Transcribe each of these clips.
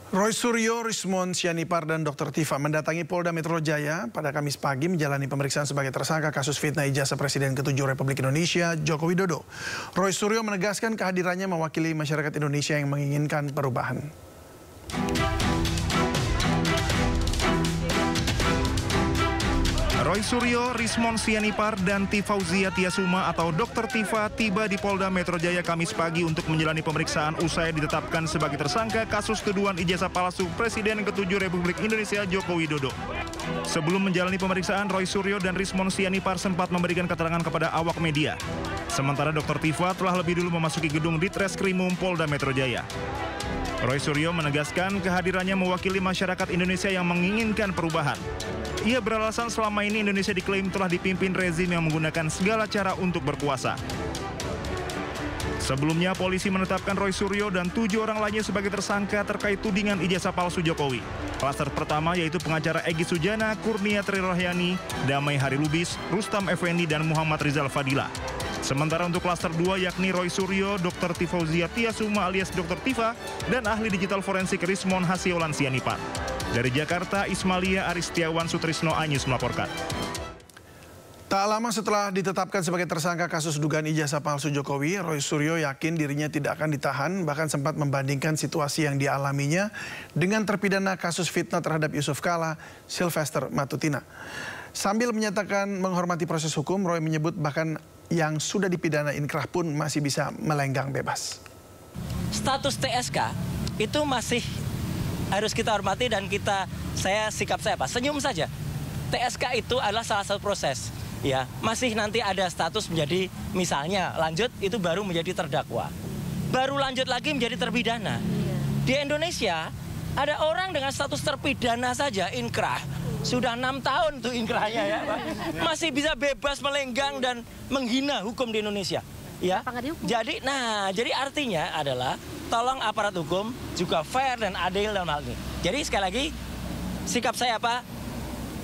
Roy Suryo, Rismon Sianipar, dan Dr. Tifa mendatangi Polda Metro Jaya pada Kamis pagi menjalani pemeriksaan sebagai tersangka kasus fitnah ijazah Presiden ke-7 Republik Indonesia, Joko Widodo. Roy Suryo menegaskan kehadirannya mewakili masyarakat Indonesia yang menginginkan perubahan. Roy Suryo, Rismon Sianipar, dan Tifauzia Tiasuma atau Dr. Tifa tiba di Polda Metro Jaya Kamis pagi untuk menjalani pemeriksaan usai ditetapkan sebagai tersangka kasus tuduhan ijazah palsu Presiden ke-7 Republik Indonesia Joko Widodo. Sebelum menjalani pemeriksaan, Roy Suryo dan Rismon Sianipar sempat memberikan keterangan kepada awak media. Sementara Dr. Tifa telah lebih dulu memasuki gedung Ditreskrimum Polda Metro Jaya. Roy Suryo menegaskan kehadirannya mewakili masyarakat Indonesia yang menginginkan perubahan. Ia beralasan selama ini Indonesia diklaim telah dipimpin rezim yang menggunakan segala cara untuk berkuasa. Sebelumnya, polisi menetapkan Roy Suryo dan 7 orang lainnya sebagai tersangka terkait tudingan ijazah palsu Jokowi. Klaster pertama yaitu pengacara Egy Sujana, Kurnia Trirohyani, Damai Hari Lubis, Rustam Effendi, dan Muhammad Rizal Fadila. Sementara untuk klaster 2 yakni Roy Suryo, Dr. Tifauzia Tiasuma alias Dr. Tifa, dan ahli digital forensik Rismon Hasiolan Sianipar. Dari Jakarta, Ismalia Aristiawan Sutrisno Anyus melaporkan. Tak lama setelah ditetapkan sebagai tersangka kasus dugaan ijazah palsu Jokowi, Roy Suryo yakin dirinya tidak akan ditahan, bahkan sempat membandingkan situasi yang dialaminya dengan terpidana kasus fitnah terhadap Yusuf Kala, Sylvester Matutina. Sambil menyatakan menghormati proses hukum, Roy menyebut bahkan yang sudah dipidana inkrah pun masih bisa melenggang bebas. Status TSK itu masih harus kita hormati dan sikap saya senyum saja. TSK itu adalah salah satu proses. Ya, masih nanti ada status menjadi misalnya lanjut itu baru menjadi terdakwa. Baru lanjut lagi menjadi terpidana. Di Indonesia ada orang dengan status terpidana saja inkrah. Sudah 6 tahun tuh inkrahnya ya, Pak. Masih bisa bebas melenggang dan menghina hukum di Indonesia. Ya. Jadi artinya adalah tolong aparat hukum juga fair dan adil dalam hal ini. Jadi sekali lagi sikap saya apa?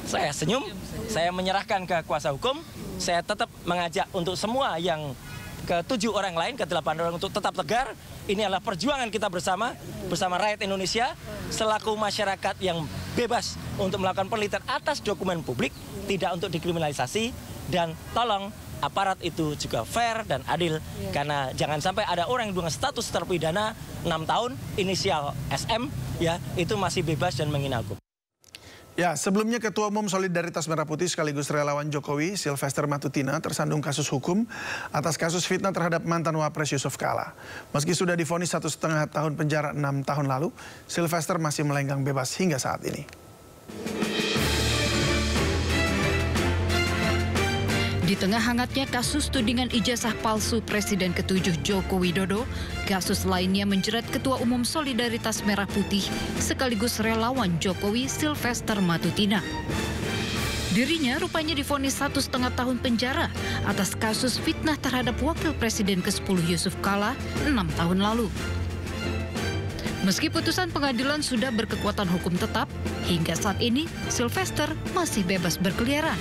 Saya senyum, saya menyerahkan ke kuasa hukum, saya tetap mengajak untuk semua yang ke-7 orang lain, ke-8 orang untuk tetap tegar. Ini adalah perjuangan kita bersama rakyat Indonesia, selaku masyarakat yang bebas untuk melakukan penelitian atas dokumen publik, tidak untuk dikriminalisasi, dan tolong aparat itu juga fair dan adil, karena jangan sampai ada orang yang dengan status terpidana 6 tahun, inisial SM, ya, itu masih bebas dan menghina hukum. Ya, sebelumnya Ketua Umum Solidaritas Merah Putih sekaligus relawan Jokowi, Sylvester Matutina, tersandung kasus hukum atas kasus fitnah terhadap mantan Wapres Yusuf Kala. Meski sudah divonis 1,5 tahun penjara 6 tahun lalu, Sylvester masih melenggang bebas hingga saat ini. Di tengah hangatnya kasus tudingan ijazah palsu Presiden ke-7 Joko Widodo, kasus lainnya menjerat Ketua Umum Solidaritas Merah Putih sekaligus relawan Jokowi, Sylvester Matutina. Dirinya rupanya divonis 1,5 tahun penjara atas kasus fitnah terhadap Wakil Presiden ke-10 Yusuf Kala 6 tahun lalu. Meski putusan pengadilan sudah berkekuatan hukum tetap, hingga saat ini Sylvester masih bebas berkeliaran.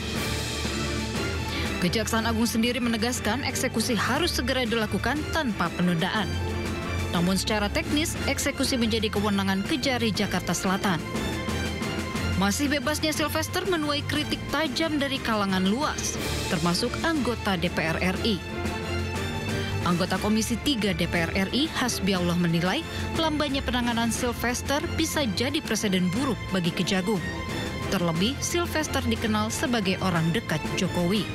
Kejaksaan Agung sendiri menegaskan eksekusi harus segera dilakukan tanpa penundaan. Namun secara teknis, eksekusi menjadi kewenangan Kejari Jakarta Selatan. Masih bebasnya Sylvester menuai kritik tajam dari kalangan luas, termasuk anggota DPR RI. Anggota Komisi 3 DPR RI, Hasbiallah, menilai lambannya penanganan Sylvester bisa jadi presiden buruk bagi Kejagung. Terlebih, Sylvester dikenal sebagai orang dekat Jokowi.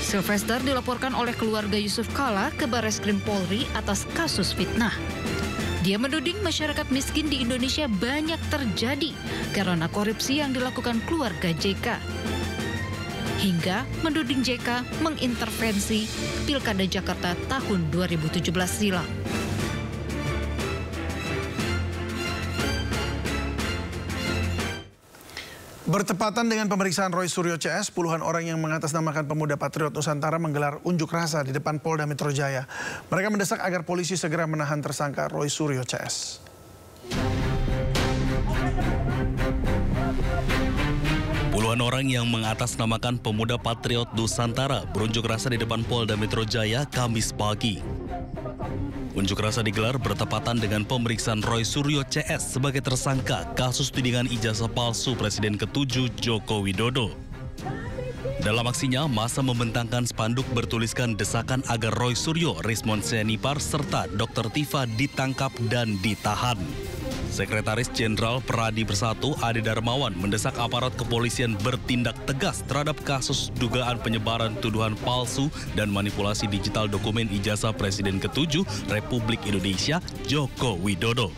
Sylvester dilaporkan oleh keluarga Yusuf Kala ke Barreskrim Polri atas kasus fitnah. Dia menuding masyarakat miskin di Indonesia banyak terjadi karena korupsi yang dilakukan keluarga JK. Hingga menuding JK mengintervensi Pilkada Jakarta tahun 2017 silam. Bertepatan dengan pemeriksaan Roy Suryo CS, puluhan orang yang mengatasnamakan Pemuda Patriot Nusantara menggelar unjuk rasa di depan Polda Metro Jaya. Mereka mendesak agar polisi segera menahan tersangka Roy Suryo CS. Puluhan orang yang mengatasnamakan Pemuda Patriot Nusantara berunjuk rasa di depan Polda Metro Jaya Kamis pagi. Unjuk rasa digelar bertepatan dengan pemeriksaan Roy Suryo CS sebagai tersangka kasus tudingan ijazah palsu Presiden ke-7 Joko Widodo. Dalam aksinya, massa membentangkan spanduk bertuliskan desakan agar Roy Suryo, Rismon Sianipar, serta Dr. Tifa ditangkap dan ditahan. Sekretaris Jenderal Peradi Bersatu Ade Darmawan mendesak aparat kepolisian bertindak tegas terhadap kasus dugaan penyebaran tuduhan palsu dan manipulasi digital dokumen ijazah Presiden ke-7 Republik Indonesia Joko Widodo.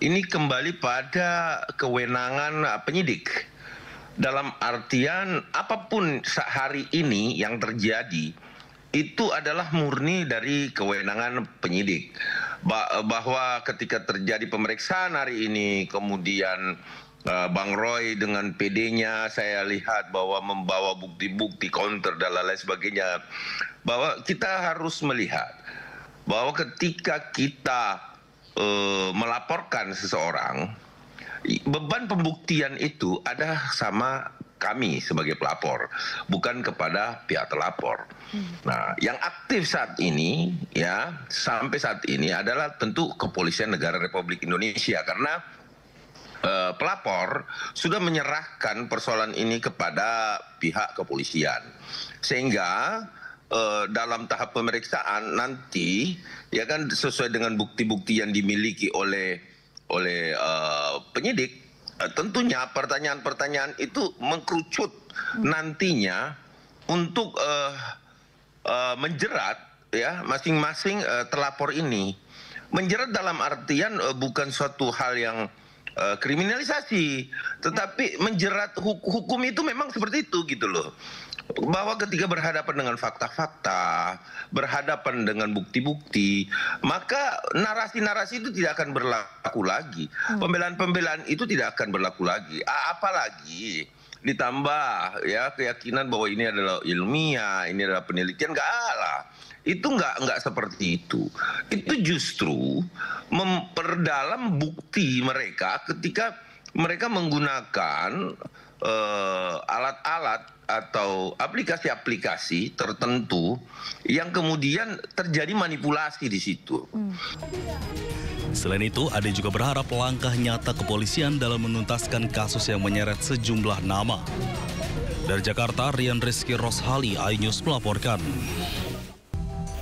Ini kembali pada kewenangan penyidik. Dalam artian apapun hari ini yang terjadi itu adalah murni dari kewenangan penyidik. Bahwa ketika terjadi pemeriksaan hari ini, kemudian Bang Roy dengan PD-nya saya lihat bahwa membawa bukti-bukti counter dan lain sebagainya, bahwa kita harus melihat bahwa ketika kita melaporkan seseorang, beban pembuktian itu ada sama kami sebagai pelapor, bukan kepada pihak terlapor. Nah, yang aktif saat ini, ya sampai saat ini adalah tentu Kepolisian Negara Republik Indonesia, karena pelapor sudah menyerahkan persoalan ini kepada pihak kepolisian, sehingga dalam tahap pemeriksaan nanti, ya kan sesuai dengan bukti-bukti yang dimiliki oleh penyidik. Tentunya pertanyaan-pertanyaan itu mengkerucut nantinya untuk menjerat ya masing-masing terlapor ini. Menjerat dalam artian bukan suatu hal yang kriminalisasi, tetapi menjerat hukum itu memang seperti itu gitu loh. Bahwa ketika berhadapan dengan fakta-fakta, berhadapan dengan bukti-bukti, maka narasi-narasi itu tidak akan berlaku lagi. Pembelaan-pembelaan itu tidak akan berlaku lagi. Apalagi ditambah ya keyakinan bahwa ini adalah ilmiah, ini adalah penelitian, enggak lah. Itu enggak seperti itu. Itu justru memperdalam bukti mereka ketika mereka menggunakan alat-alat atau aplikasi-aplikasi tertentu yang kemudian terjadi manipulasi di situ. Selain itu, Ade juga berharap langkah nyata kepolisian dalam menuntaskan kasus yang menyeret sejumlah nama. Dari Jakarta, Rian Rizky Roshali, iNews melaporkan.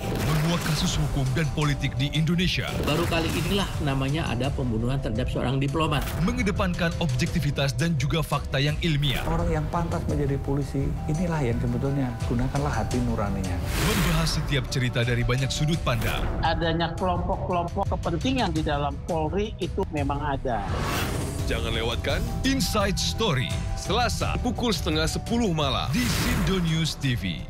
Menguak kasus hukum dan politik di Indonesia. Baru kali inilah namanya ada pembunuhan terhadap seorang diplomat. Mengedepankan objektivitas dan juga fakta yang ilmiah. Orang yang pantas menjadi polisi, inilah yang sebetulnya gunakanlah hati nuraninya. Membahas setiap cerita dari banyak sudut pandang. Adanya kelompok-kelompok kepentingan di dalam Polri itu memang ada. Jangan lewatkan Inside Story, Selasa pukul 9:30 malam di Sindo News TV.